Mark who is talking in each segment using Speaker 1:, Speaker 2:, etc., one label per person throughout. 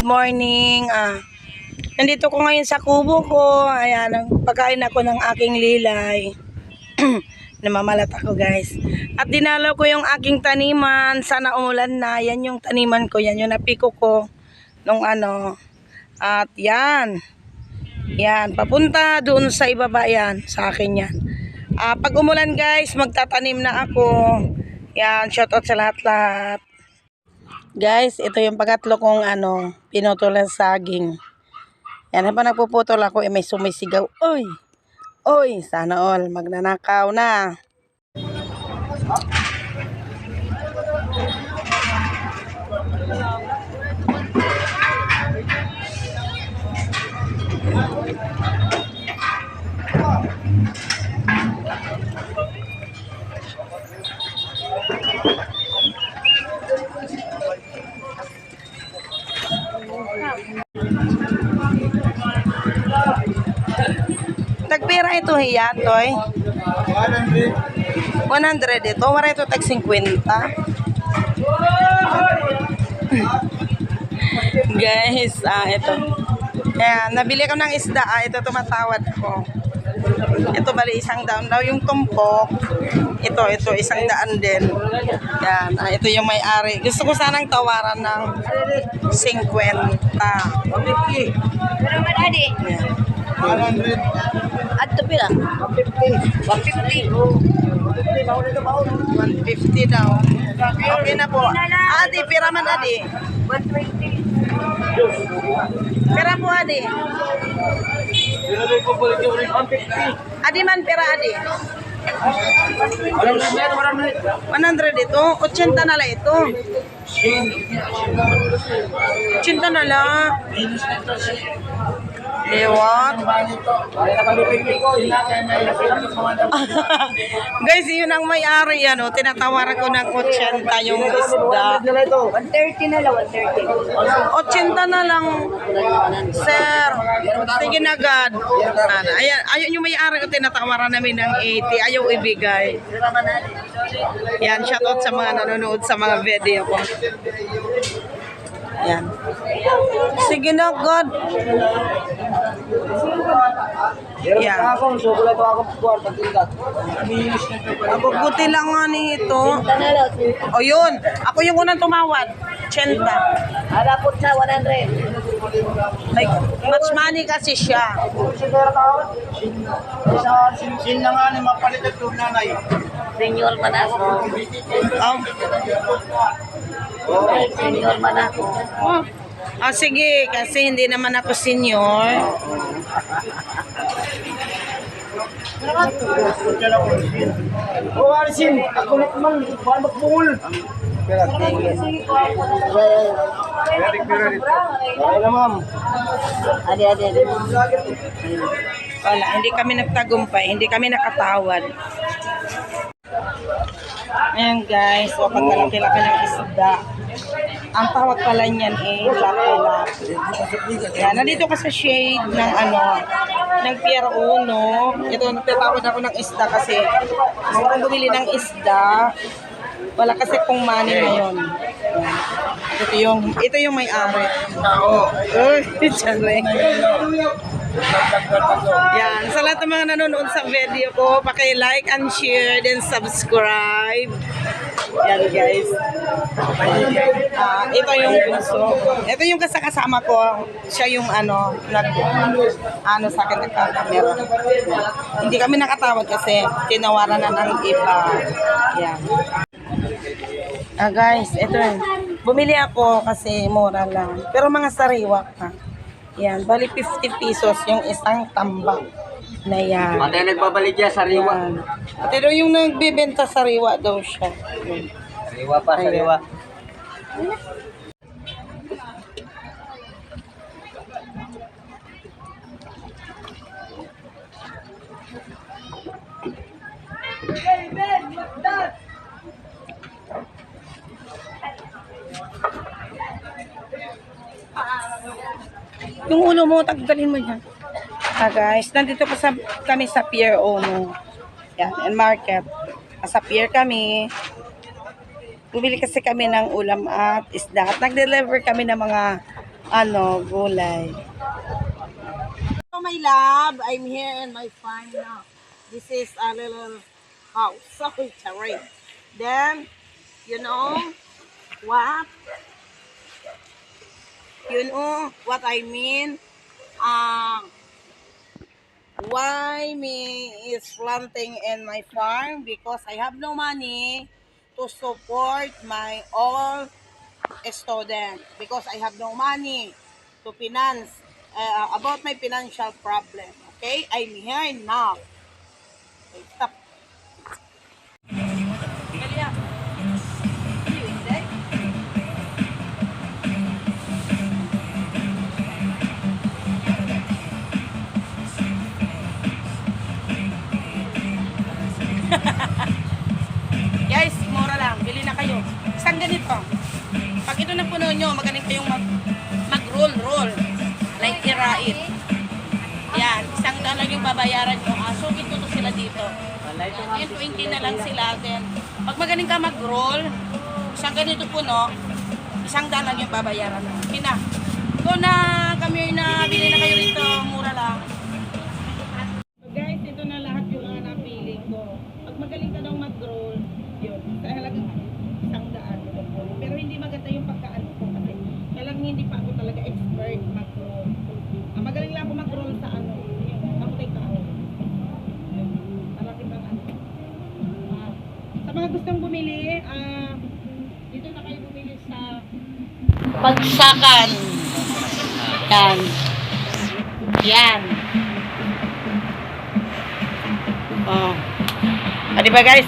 Speaker 1: morning. Nandito ko ngayon sa kubo ko. Ayan, pagkain ako ng aking lilay. Namamalat ako, guys. At dinalaw ko yung aking taniman. Sana umulan na. Yan yung taniman ko. Yan yung napiko ko nung ano. At yan. Yan, papunta doon sa ibaba yan. Sa akin yan. Pag umulan, guys, magtatanim na ako. Yan, shoutout sa lahat-lahat. Guys, ito yung pangatlo kong pinutol ng saging. Yan, habang nagpuputol ako, may sumisigaw. Oy! Oy! Sana all, magnanakaw na. Tagpira ito hiya, toy. 100 ito. Wala ito tag 50. Guys, ito. Ayan, nabili ko ng isda. Ito tumatawad ko. Ito bali isang daan daw yung tumpok. Ito 100 din. Yan, ito yung may-ari. Gusto ko sanang tawaran ng 50. Yan.
Speaker 2: 100.
Speaker 1: Ato pila? 150. 150 daw. Okay na po. Adi, pira man adi.
Speaker 2: 120.
Speaker 1: Pira po adi. Adi man pira adi. 100 ito. 80 na lang ito. 80 na lang. Lewat. Guys, yun ang may-ari yan. Tinatawaran ko ng 80 yung isda.
Speaker 2: 130 na lang, 130.
Speaker 1: 80 na lang. Sir. Sige na agad. Ayun yung may-ari ko, tinatawaran namin ng 80. Ayaw ibigay. Yan, shoutout sa mga nanonood sa mga video ko. Yan. Sige na, God. Yan. Ako buti lang nga nito. O yun. Ako yung unang tumawad. 80.
Speaker 2: Harapot na 100.
Speaker 1: Like, much money kasi siya.
Speaker 2: Sin na nga ni mapalitan doon nanay. Senyor man ako. Senyor man ako.
Speaker 1: Sige, kasi hindi naman ako senior.
Speaker 2: Sin, ako na naman, paano magbungol? Wala, ma'am. Adi.
Speaker 1: Wala, hindi kami nagtagumpay, hindi kami nakatawad. Ayan guys, so pagkalaki-laki ng isda. Ang tawag pala niyan lapu-lapu. Yan, nandito ka sa shade ng ng Pier Uno. Ito, nagtatawad ako ng isda kasi gusto kong bumili ng isda. Wala kasi kung money ngayon. Ito yung may-ari. Yan, sa lahat ng mga nanonood sa video ko, paki-like and share, then subscribe. Yan guys. Ito yung bunso. Ito yung kasama ko. Siya yung sa akin nagkakamera. Hindi kami nakatawad kasi tinawaran na ng iba. Yan. Guys, ito bumili ako kasi mura lang. Pero mga sariwa ka. Yan, bali 50 pesos yung isang tambak na yan.
Speaker 2: Pati nagbabalik niya, sariwa.
Speaker 1: Pero yung nagbibenta sariwa daw siya.
Speaker 2: Sariwa pa, sariwa.
Speaker 1: Yung ulo mo, tagdalin mo yan. Guys, nandito kami sa Pier Uno. Yan, and market. Sa pier kami. Bumili kasi kami ng ulam at isda. At nag-deliver kami ng mga gulay. So my love, I'm here in my farm now. This is a little house. Sorry, sorry. Then, you know what? You know what I mean? Why me is planting in my farm? Because I have no money to support my all student. Because I have no money to finance about my financial problem. Okay, I'm here now. Okay, stop. Guys, mura lang. Bili na kayo. Isang ganito. Pag ito na puno nyo, magaling kayong mag-roll. Like kirain. Yan. Isang lang yung babayaran nyo. So, ito to sila dito. Yan, 20 na lang sila. Then, pag magaling ka mag-roll, isang ganito puno, isang lang yung babayaran mo. Pina. Kung na kami na bili na kayo rito, mura lang. Guys, ito na lahat yung mga napili ko. Pag magaling ka daw mag-roll, yun. Sa halagang isang daan. Pero hindi maganda yung pagkaan ko kasi talagang hindi pa ako talaga expert mag-roll. Magaling lang ako mag-roll sa yung kamutay tao. Talagang bang sa mga gustong bumili, dito na kayo bumili sa Bagsakan. Yan. Yan. Oh. Diba guys?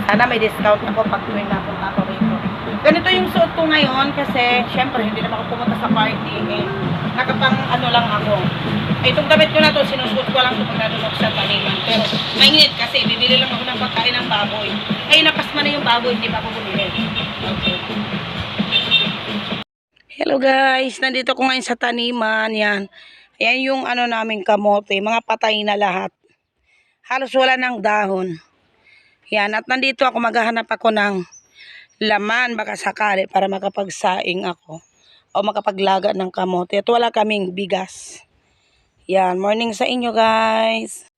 Speaker 1: Sana may discount ako pag tuwing napunta ako rito. Ganito yung suot ko ngayon kasi syempre hindi naman ako pumunta sa party eh. Nakapang lang ako. Itong damit ko na to, sinusuot ko lang ito pag nandun ako sa taniman. Pero mainit kasi bibili lang ako ng pagkain ng baboy. Ay napasma na yung baboy, hindi pa ako bumili. Okay. Hello guys, nandito ko ngayon sa taniman. Yan. Ayan yung namin kamote, mga patay na lahat. Halos wala ng dahon. Yan, at nandito ako, maghahanap ako ng laman, baka sakali, para makapagsaing ako. O makapaglaga ng kamote. At wala kaming bigas. Yan, morning sa inyo guys.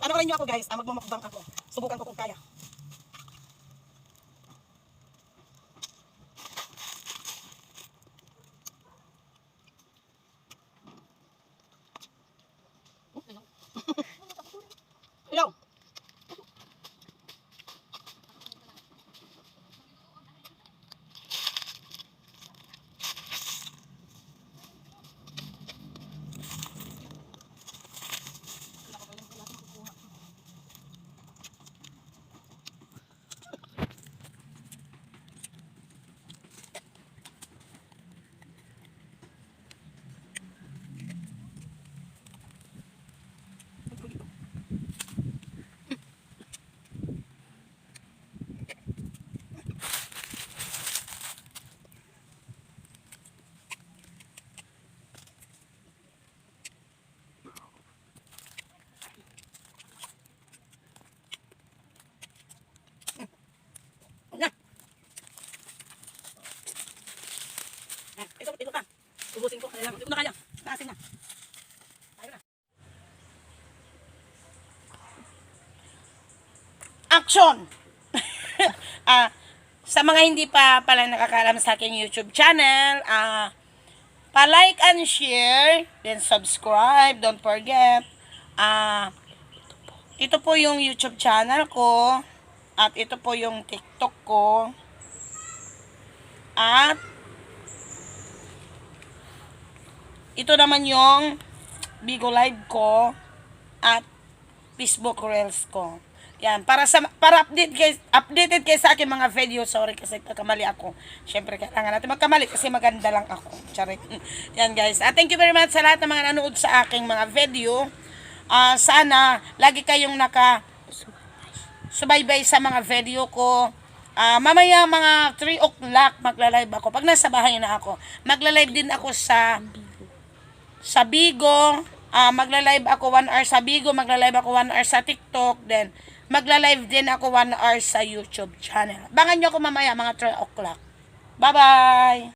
Speaker 1: Ano rin nyo ako guys, magmumukbang ako. Subukan ko kung kaya. Hello. Ito ka. Ubusin ko. Hindi ko na kaya. Taasin na. Tayo na. Action! Sa mga hindi pa pala nakakaalam sa aking YouTube channel, pa-like and share, then subscribe, don't forget. Ito po yung YouTube channel ko, at ito po yung TikTok ko, at ito naman yung Bigo Live ko at Facebook Reels ko. Yan, para updated kayo sa aking mga video. Sorry kasi kamali ako. Syempre kailangan natin magkamali kasi maganda lang ako. Charik. Yan guys. Thank you very much sa lahat ng mga nanood sa aking mga video. Sana lagi kayong subaybay sa mga video ko. Mamaya mga 3 o'clock magla-live ako. Pag nasa bahay na ako, magla-live din ako sa Bigo. Magla-live ako 1 hour sa Bigo, magla-live ako 1 hour sa TikTok, then magla-live din ako 1 hour sa YouTube channel. Abangan nyo ako mamaya mga 3 o'clock. Bye-bye!